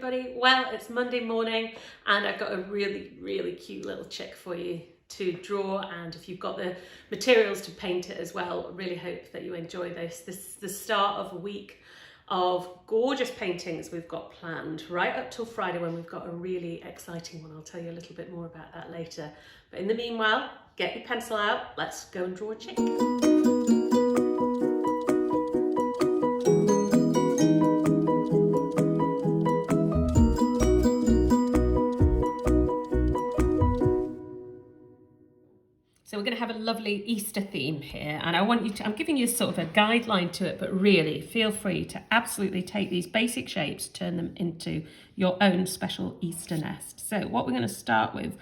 everybody. Well, it's Monday morning and I've got a really cute little chick for you to draw, and if you've got the materials to paint it as well, really hope that you enjoy this. This is the start of a week of gorgeous paintings we've got planned right up till Friday, when we've got a really exciting one. I'll tell you a little bit more about that later. But in the meanwhile, get your pencil out, let's go and draw a chick. So we're going to have a lovely Easter theme here, and I want you to, I'm giving you sort of a guideline to it, but really feel free to absolutely take these basic shapes, turn them into your own special Easter nest. So what we're going to start with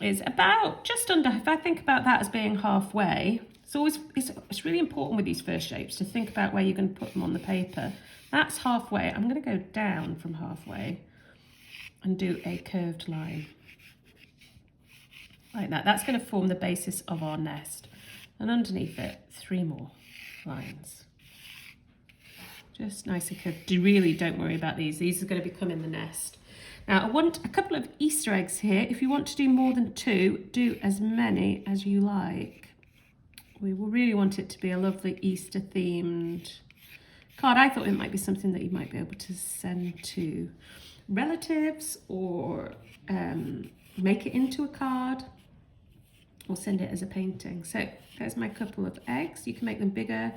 is about just under, if I think about that as being halfway, it's really important with these first shapes to think about where you're going to put them on the paper. That's halfway. I'm going to go down from halfway and do a curved line. Like that. That's going to form the basis of our nest. And underneath it, 3 more lines. Just nice and curved. Really don't worry about these. These are going to become in the nest. Now, I want a couple of Easter eggs here. If you want to do more than 2, do as many as you like. We will really want it to be a lovely Easter themed card. I thought it might be something that you might be able to send to relatives, or make it into a card, or send it as a painting. So there's my couple of eggs. You can make them bigger.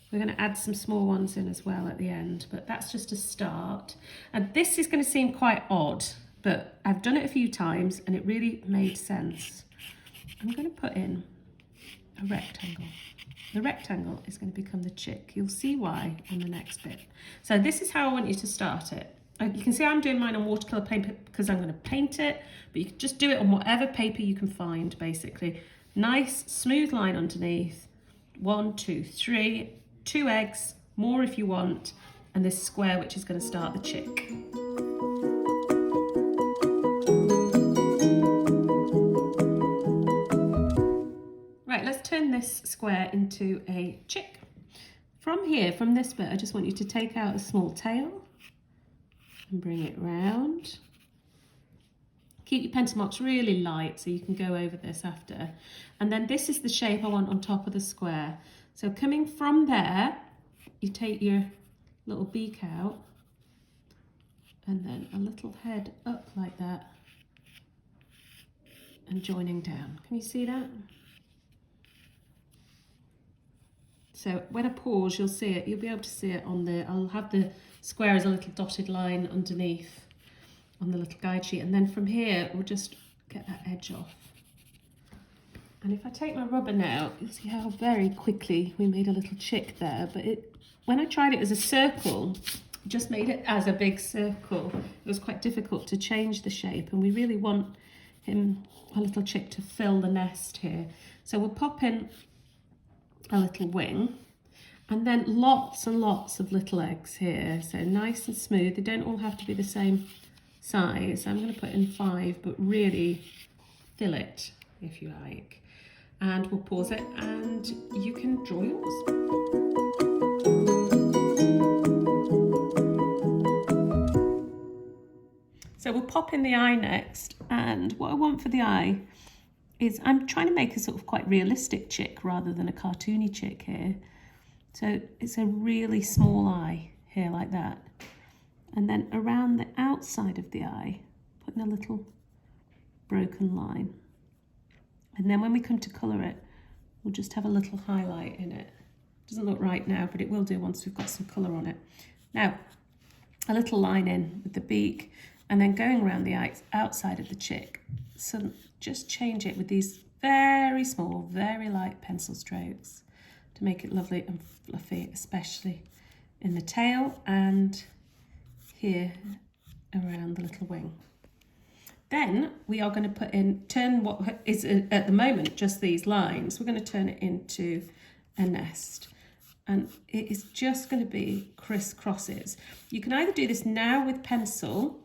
We're going to add some small ones in as well at the end, but that's just a start. And this is going to seem quite odd, but I've done it a few times and it really made sense. I'm going to put in a rectangle. The rectangle is going to become the chick. You'll see why on the next bit. So this is how I want you to start it. You can see I'm doing mine on watercolour paper because I'm going to paint it, but you can just do it on whatever paper you can find, basically. Nice, smooth line underneath. 1, 2, 3, 2 eggs, more if you want, and this square which is going to start the chick. Right, let's turn this square into a chick. From here, from this bit, I just want you to take out a small tail and bring it round. Keep your pencil marks really light so you can go over this after. And then this is the shape I want on top of the square. So coming from there, you take your little beak out and then a little head up like that and joining down. Can you see that? So when I pause, you'll see it. You'll be able to see it on the, I'll have the square as a little dotted line underneath on the little guide sheet. And then from here, we'll just get that edge off. And if I take my rubber now, you'll see how very quickly we made a little chick there. But when I tried it as a circle, just made it as a big circle, it was quite difficult to change the shape. And we really want him, a little chick, to fill the nest here. So we'll pop in a little wing, and then lots and lots of little eggs here. So nice and smooth. They don't all have to be the same size. I'm going to put in 5, but really fill it if you like. And we'll pause it and you can draw yours. So we'll pop in the eye next, and what I want for the eye is I'm trying to make a sort of quite realistic chick rather than a cartoony chick here. So it's a really small eye here like that. And then around the outside of the eye, putting a little broken line. And then when we come to colour it, we'll just have a little highlight in it. Doesn't look right now, but it will do once we've got some colour on it. Now, a little line in with the beak, and then going around the outside of the chick. So just change it with these very small, very light pencil strokes to make it lovely and fluffy, especially in the tail and here around the little wing. Then we are going to turn what is at the moment just these lines, we're going to turn it into a nest. And it is just going to be crisscrosses. You can either do this now with pencil,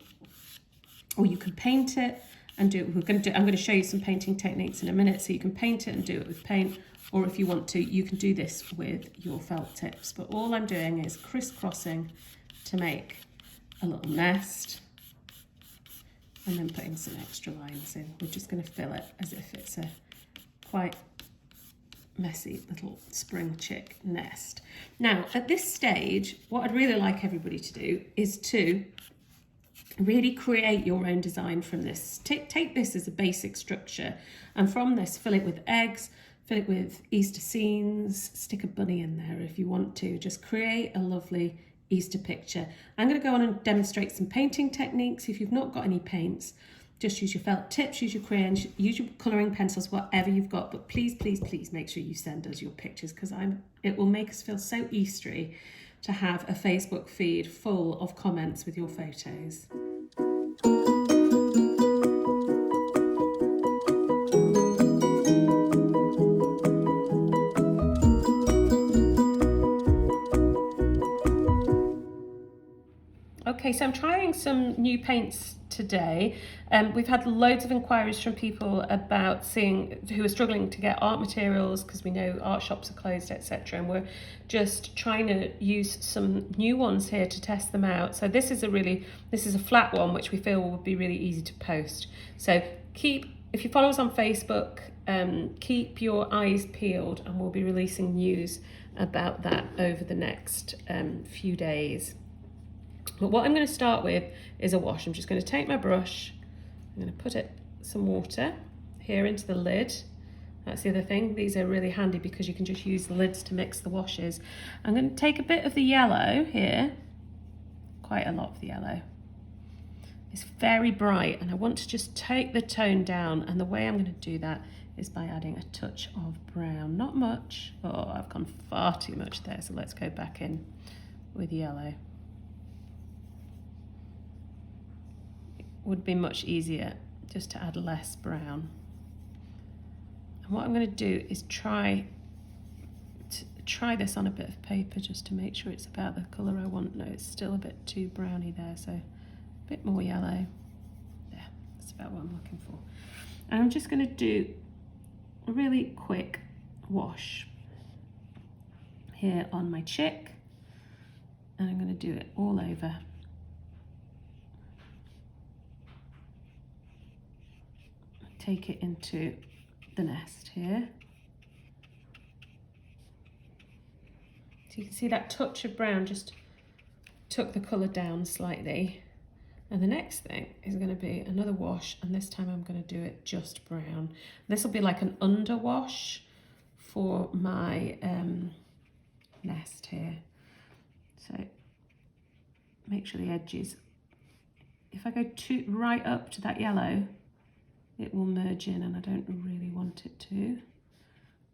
or you can paint it and do it. I'm going to show you some painting techniques in a minute, so you can paint it and do it with paint, or if you want to, you can do this with your felt tips. But all I'm doing is crisscrossing to make a little nest and then putting some extra lines in. We're just going to fill it as if it's a quite messy little spring chick nest. Now, at this stage, what I'd really like everybody to do is to really create your own design from this. Take this as a basic structure, and from this, fill it with eggs, fill it with Easter scenes, stick a bunny in there if you want to. Just create a lovely Easter picture. I'm going to go on and demonstrate some painting techniques. If you've not got any paints, just use your felt tips, use your crayons, use your colouring pencils, whatever you've got. But please, please, please make sure you send us your pictures, because it will make us feel so Eastery to have a Facebook feed full of comments with your photos. Okay, so I'm trying some new paints today. We've had loads of inquiries from people about who are struggling to get art materials, because we know art shops are closed, etc. And we're just trying to use some new ones here to test them out. So this is a flat one, which we feel would be really easy to post. So if you follow us on Facebook, keep your eyes peeled, and we'll be releasing news about that over the next few days. But what I'm going to start with is a wash. I'm just going to take my brush, I'm going to put some water here into the lid. That's the other thing, these are really handy because you can just use the lids to mix the washes. I'm going to take a bit of the yellow here, quite a lot of the yellow. It's very bright and I want to just take the tone down, and the way I'm going to do that is by adding a touch of brown. Not much. Oh, I've gone far too much there, so let's go back in with yellow. Would be much easier just to add less brown. And what I'm going to do is try this on a bit of paper just to make sure it's about the colour I want. No, it's still a bit too browny there, so a bit more yellow. There, that's about what I'm looking for. And I'm just going to do a really quick wash here on my chick, and I'm going to do it all over. Take it into the nest here. So you can see that touch of brown just took the colour down slightly. And the next thing is going to be another wash, and this time I'm going to do it just brown. This will be like an underwash for my nest here. So make sure the edges, if I go right up to that yellow, it will merge in, and I don't really want it to.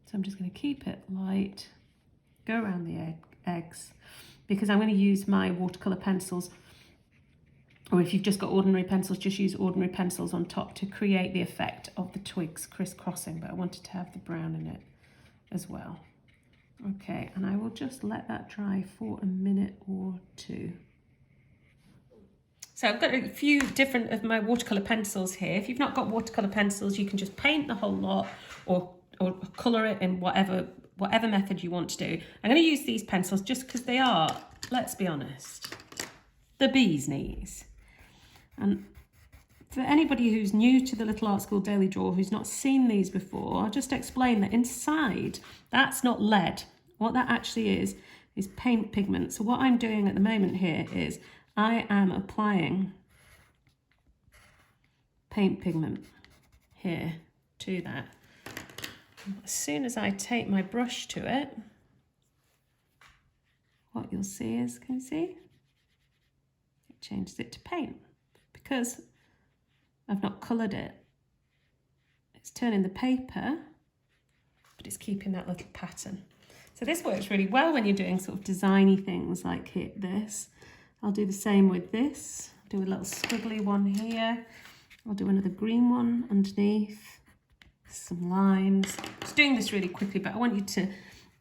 So I'm just going to keep it light, go around the eggs, because I'm going to use my watercolour pencils, or if you've just got ordinary pencils, just use ordinary pencils on top to create the effect of the twigs crisscrossing, but I wanted to have the brown in it as well. Okay, and I will just let that dry for a minute or two. So I've got a few different of my watercolour pencils here. If you've not got watercolour pencils, you can just paint the whole lot or colour it in whatever method you want to do. I'm going to use these pencils just because they are, let's be honest, the bee's knees. And for anybody who's new to the Little Art School Daily Drawer, who's not seen these before, I'll just explain that inside, that's not lead. What that actually is paint pigment. So what I'm doing at the moment here is I am applying paint pigment here to that. As soon as I take my brush to it, what you'll see is, can you see? It changes it to paint because I've not coloured it. It's turning the paper, but it's keeping that little pattern. So this works really well when you're doing sort of designy things like this. I'll do the same with this. Do a little squiggly one here. I'll do another green one underneath. Some lines. Just doing this really quickly, but I want you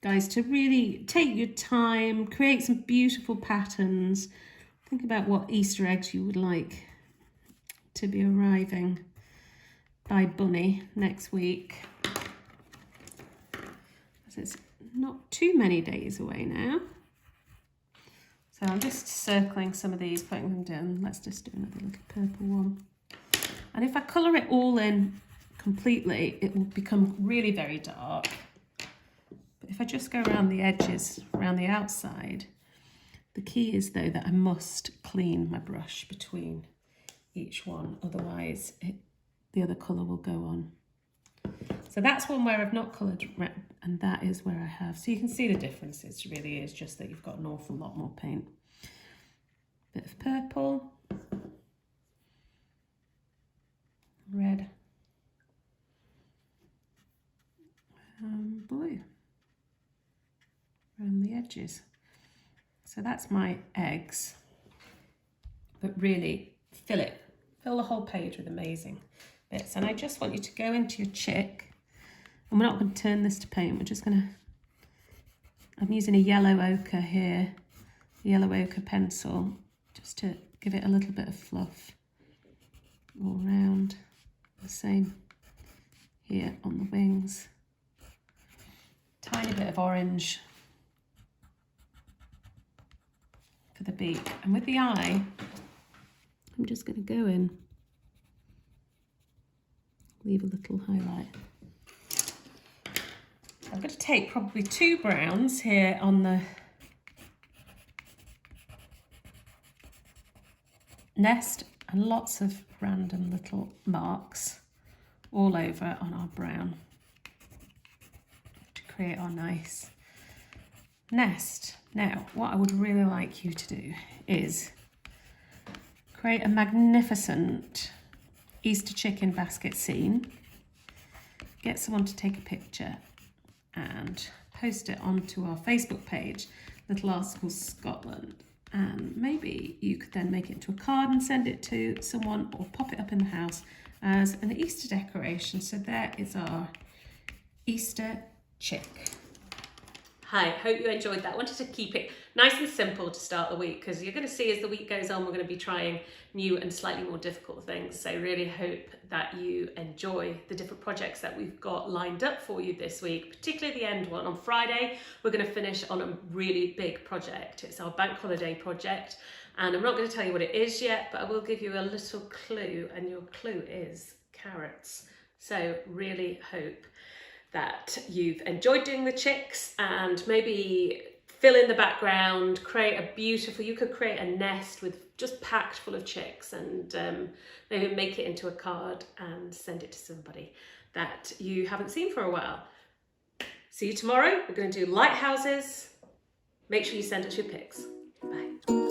guys to really take your time, create some beautiful patterns. Think about what Easter eggs you would like to be arriving by Bunny next week. So it's not too many days away now. So I'm just circling some of these, putting them down. Let's just do another little purple one. And if I colour it all in completely, it will become really very dark. But if I just go around the edges, around the outside, the key is though that I must clean my brush between each one, otherwise the other colour will go on. So that's one where I've not coloured, and that is where I have. So you can see the difference. It really is just that you've got an awful lot more paint. Bit of purple, red, blue around the edges. So that's my eggs, but really fill the whole page with amazing bits. And I just want you to go into your chick, and we're not going to turn this to paint, we're just going to, I'm using a yellow ochre here, yellow ochre pencil, just to give it a little bit of fluff all around. The same here on the wings. Tiny bit of orange for the beak. And with the eye, I'm just going to go in, leave a little highlight. I'm going to take probably 2 browns here on the nest and lots of random little marks all over on our brown to create our nice nest. Now, what I would really like you to do is create a magnificent Easter chicken basket scene, get someone to take a picture and post it onto our Facebook page, Little Articles Scotland. And maybe you could then make it into a card and send it to someone, or pop it up in the house as an Easter decoration. So there is our Easter chick. Hi, hope you enjoyed that. I wanted to keep it nice and simple to start the week, because you're going to see as the week goes on, we're going to be trying new and slightly more difficult things. So really hope that you enjoy the different projects that we've got lined up for you this week, particularly the end one. On Friday, we're going to finish on a really big project. It's our bank holiday project, and I'm not going to tell you what it is yet, but I will give you a little clue, and your clue is carrots. So really hope that you've enjoyed doing the chicks, and maybe fill in the background, create a beautiful, you could create a nest with just packed full of chicks, and maybe make it into a card and send it to somebody that you haven't seen for a while. See you tomorrow. We're going to do lighthouses. Make sure you send us your pics. Bye.